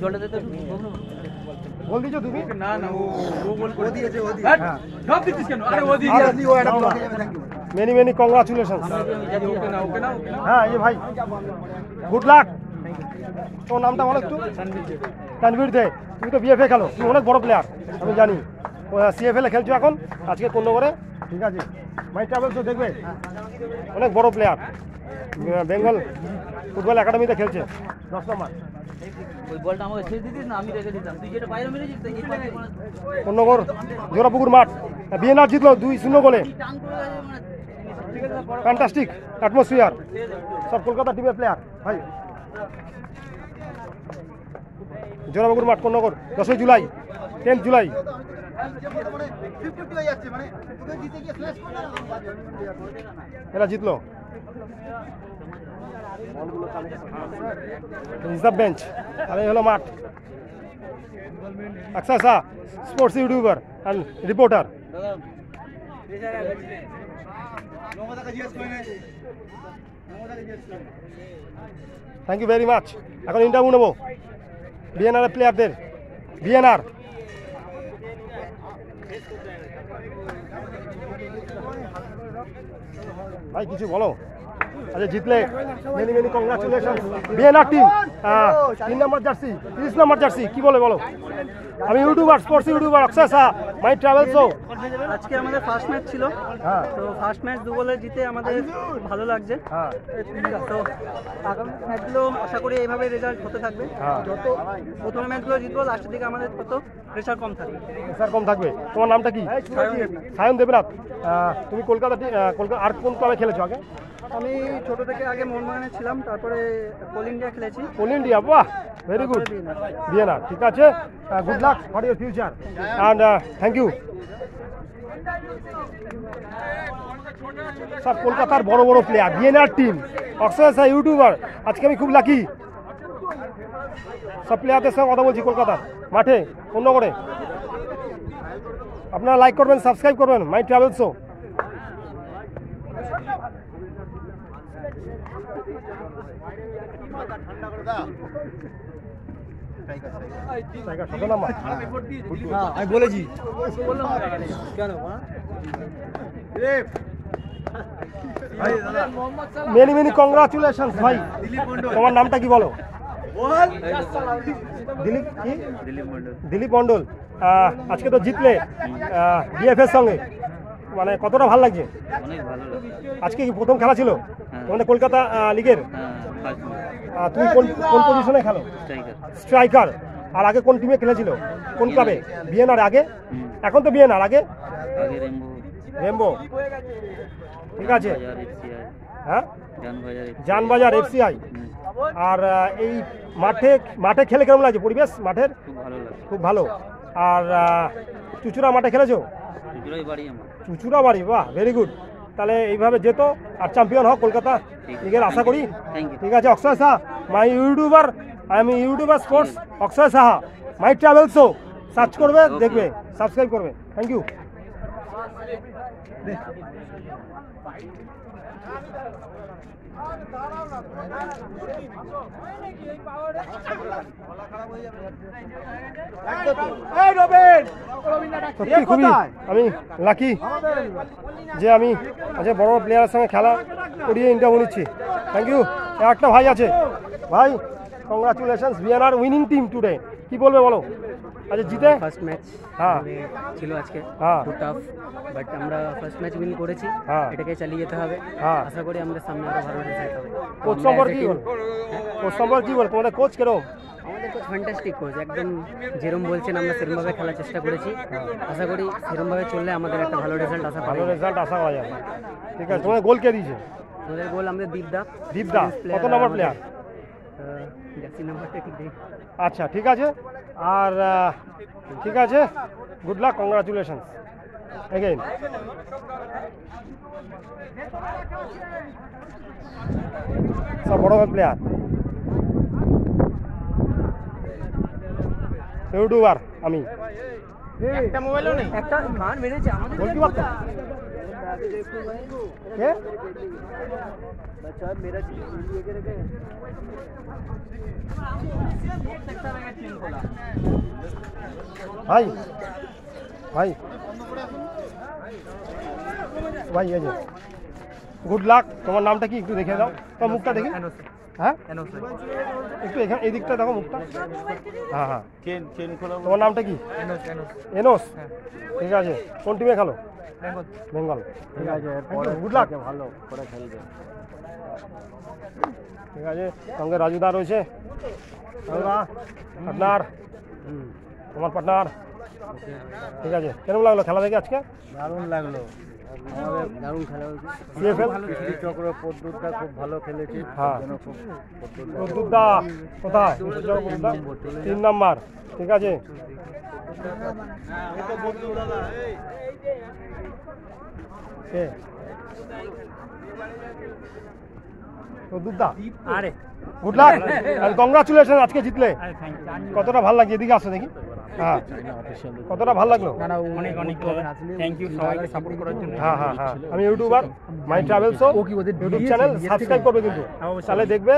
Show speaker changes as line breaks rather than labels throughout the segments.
জলটা তো
বল দিছো তুমি?
না না ও বল
ও দিয়েছে
হ্যাঁ
সব দিচ্ছিস কেন? আরে ও দিয়ে
ও একটা block thank you
many many congratulations.
Okay না ওকে না
হ্যাঁ এই ভাই গুড লাক। তোর নামটা বলো একটু। তানভীর দে। তুমি তো বিএফএ খেলো, তুমি অনেক বড় প্লেয়ার আমি জানি। সিএফএল এ খেলছো এখন, আজকে কোন করে? ঠিক আছে, মাই ট্রাভেলস তো দেখবে, অনেক বড় প্লেয়ার, বেঙ্গল ফুটবল একাডেমিতে খেলছে 10 নম্বর।
ওই বলটা আমাকে ছেড়ে দিতিস না, আমি রেখে দিতাম। তুই যেটা বাইরে মেরেছিস তো এই পাশে
কোন্নগর জোড়াপুকুর মাঠ, বিএনআর জিতলো 2-0 গোলে।
টান করে গেছে মানে ঠিক আছে না?
ফ্যান্টাস্টিক অ্যাটমসফিয়ার, সব কলকাতা টিমের প্লেয়ার ভাই। জোড়াপুকুর মাঠ কোন্নগর, 10 জুলাই 10 জুলাই। এরা জিতলো। রিজার্ভ বেঞ্চ আর এই হলো মাঠ। Aksa sports YouTuber and reporter. Thank you very much. এখন ইন্টারভিউ নেবো বিএনআর প্লেয়ারদের। বিএনআর ভাই কিছু বলো। আচ্ছা জিতলে many many congratulation. BNR team 3 নম্বর জার্সি 30 নম্বর জার্সি কি বলে বলো? আমি YouTuber, sports YouTuber Akshay Shah, my ট্রাভেলসও।
আজকে আমাদের ফার্স্ট ম্যাচ ছিল,
হ্যাঁ
তো ফার্স্ট ম্যাচ 2 গোলে জিতে আমাদের ভালো লাগছে।
হ্যাঁ
তো আগামী ম্যাচগুলো আশা করি এইভাবে রেজাল্ট হতে থাকবে।
হ্যাঁ।
যত প্রথম ম্যাচগুলো জিতবো লাস্টের দিকে আমাদের তত প্রেশার কম থাকবে।
স্যার কম থাকবে। তোমার নামটা কি? সায়ন দেবনাথ। তুমি কলকাতা আর কোন ক্লাবে খেলেছো আগে?
আমি ছোট থেকে আগে মোহনবাগানে ছিলাম, তারপরে কোল ইন্ডিয়া খেলেছি।
কোল ইন্ডিয়া, বাহ ভেরি গুড। বিএনআর ঠিক আছে, good luck for your future and thank you. সব কলকাতার বড় বড় player, BNR team, Akshay Shah YouTuber. আজকে আমি খুব লাকি, সব প্লেয়ারদের সঙ্গে কথা বলছি কলকাতার মাঠে অন্য করে। আপনারা লাইক করবেন, সাবস্ক্রাইব করবেন মাই ট্রাভেলস শো।
আমি বলেছি
মেনি মেনি কংগ্রাচুলেশন ভাই। তোমার নামটা কি বলো? দিলীপ কি? দিলীপ মন্ডল। আজকে তো জিতলে বিএফএর সঙ্গে, মানে কতটা ভালো লাগছে?
অনেক ভালো লাগে।
আজকে কি প্রথম খেলা ছিল তোমাদের কলকাতা লিগের? তুমি কোন পজিশনে খেলো? স্ট্রাইকার। আর আগে কোন টিমে খেলেছিল? কোন ক্লাবে? বিএনআর আগে? এখন তো বিএনআর, আগে রেমবো। ঠিক আছে, হ্যাঁ জানবাজার এফসিআই। আর এই মাঠে খেলে কেমন লাগছে? পরিবেশ মাঠের খুব ভালো। আর চুচুড়া মাঠে খেলেছো? চুচুড়া বাড়ি, বাহ ভেরি গুড। তাহলে এইভাবে যেত আর চ্যাম্পিয়ন হোক কলকাতা লিগের আশা করি। ঠিক আছে, অক্ষয় শাহ মাই ইউটিউবার, আমি YouTuber sports Akshay Saha, my ট্রাভেলসও সার্চ করবে, দেখবে, সাবস্ক্রাইব করবে। Thank you. সত্যি খুবই আমি লাকি যে আমি আজকে বড় বড় প্লেয়ারের সঙ্গে খেলা করিয়ে ইন্টারভিউ নিচ্ছি। Thank you. একটা ভাই আছে, ভাই congratulations BNR winning team today, কি বলবে বলো? আচ্ছা জিতে
ফার্স্ট ম্যাচ
হ্যাঁ
ছিল আজকে,
হ্যাঁ
খুব টাফ, বাট আমরা ফার্স্ট ম্যাচ উইন করেছি।
হ্যাঁ
এটাকে চালিয়ে যেতে হবে।
হ্যাঁ
আশা করি আমাদের সামনে আরো ভালো রেজাল্ট হবে।
কোচ সম্পর্কে কি বল? কোচ সম্পর্কে কি বল? তোমাদের কোচ কিরকম?
আমাদের কোচ ফ্যান্টাস্টিক কোচ, একদম যেরকম বলছেন আমরা সেরকমভাবে খেলার চেষ্টা করেছি। আশা করি সেরকমভাবে চললে আমাদের একটা ভালো রেজাল্ট আশা
ভালো রেজাল্ট আশা করা যাবে। ঠিক আছে, তোমাদের গোল কে দিয়েছে?
আমাদের গোল আমাদের দীপদা।
দীপদা কত নম্বর প্লেয়ার?
জার্সি নাম্বারটা ঠিক নেই।
আচ্ছা ঠিক আছে, আর ঠিক আছে, গুড লাক, কংগ্রাচুলেশন এগেইন। সব বড় প্লেয়ার, ইউটিউবার আমি।
একটা মোবাইলও নেই, একটা গান মেরেছে আমাদের।
বলতে পারতো কে? ভাই ভাই ভাই এই যে গুড লাক। তোমার নামটা কি একটু দেখে দাও, তোমার মুখটা দেখি। হ্যাঁ একটু এখানে এই দিকটা দেখো মুখটা। হ্যাঁ হ্যাঁ তোমার নামটা কি? এনোস। ঠিক আছে, কোন টিমে খেলো? বেঙ্গল। ঠিক আছে, গুড লাক। ভালো করে খেলবে। ঠিক আছে, সঙ্গে রাজুদা রয়েছে। পার্টনার, তোমার পার্টনার। ঠিক আছে, কেমন লাগলো খেলা দেখে আজকে?
দারুণ লাগলো, দারুণ খেলা হয়েছে।
সিএফএল
চক্র পদ্মুদা খুব ভালো খেলেছে।
হ্যাঁ পদ্মুদা কোথায়? 3 নাম্বার। ঠিক আছে, পদ্মুদা
আরে
গুড লাক এন্ড কংগ্রাচুলেশন। আজকে জিতলে কতটা ভালো লাগছে? এদিকে আসো দেখি। হ্যাঁ কতটা ভালো লাগলো?
অনেক অনেক থ্যাংক ইউ সবাইকে সাপোর্ট করার জন্য।
হ্যাঁ হ্যাঁ হ্যাঁ, আমি ইউটিউবার মাই travel show YouTube channel subscribe করবে কিন্তু, তাহলে দেখবে।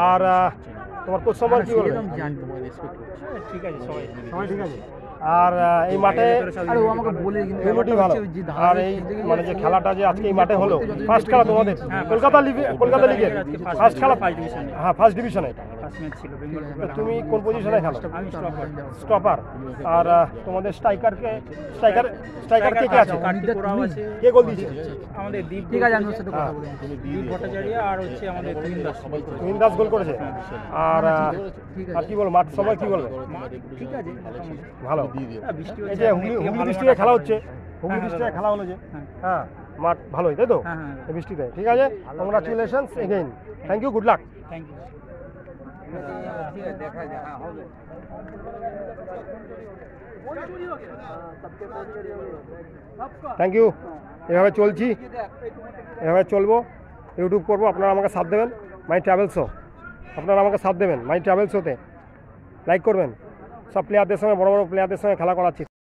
আর তোমার কোচ সম্পর্কে কি বলবে?
ঠিক আছে সবাই
সবাই ঠিক আছে। আর এই মাঠে ইউনিটি ভালো। আর এই মানে যে খেলাটা যে আজকে এই মাঠে হলো, ফার্স্ট খেলা তোমাদের কলকাতা লিগের ফার্স্ট খেলা। হ্যাঁ ফার্স্ট ডিভিশনে। তুমি কোন পজিশনে খেলো? স্টপার। আর তোমাদের স্ট্রাইকার কে কে আছে? কে গোল দিয়েছে?
আমাদের দীপ। ঠিক আছে, আমি ওর সাথে কথা বলবো। দীপ ভট্টাচার্য আর হচ্ছে আমাদের
তুহিন দাস গোল করেছে। আর আর কি বলবো, মাঠ সময় কি বলবে?
ঠিক আছে
ভালো। এই যে হুগলি ডিস্ট্রিক্টে খেলা হচ্ছে, হুগলি ডিস্ট্রিক্টে খেলা হলো যে, হ্যাঁ মাঠ ভালোই তাই তো এই বৃষ্টিতে। ঠিক আছে, congratulations again, thank you, good luck.
Thank you.
Thank you. এভাবে চলছি, এভাবে চলবো, ইউটিউব করবো, আপনারা আমাকে সাথ দেবেন। মাই ট্রাভেল শো, আপনারা আমাকে সাথ দেবেন। মাই ট্রাভেল শোতে লাইক করবেন। সব প্লেয়ারদের সঙ্গে, বড় বড় প্লেয়ারদের সঙ্গে খেলা করাচ্ছি।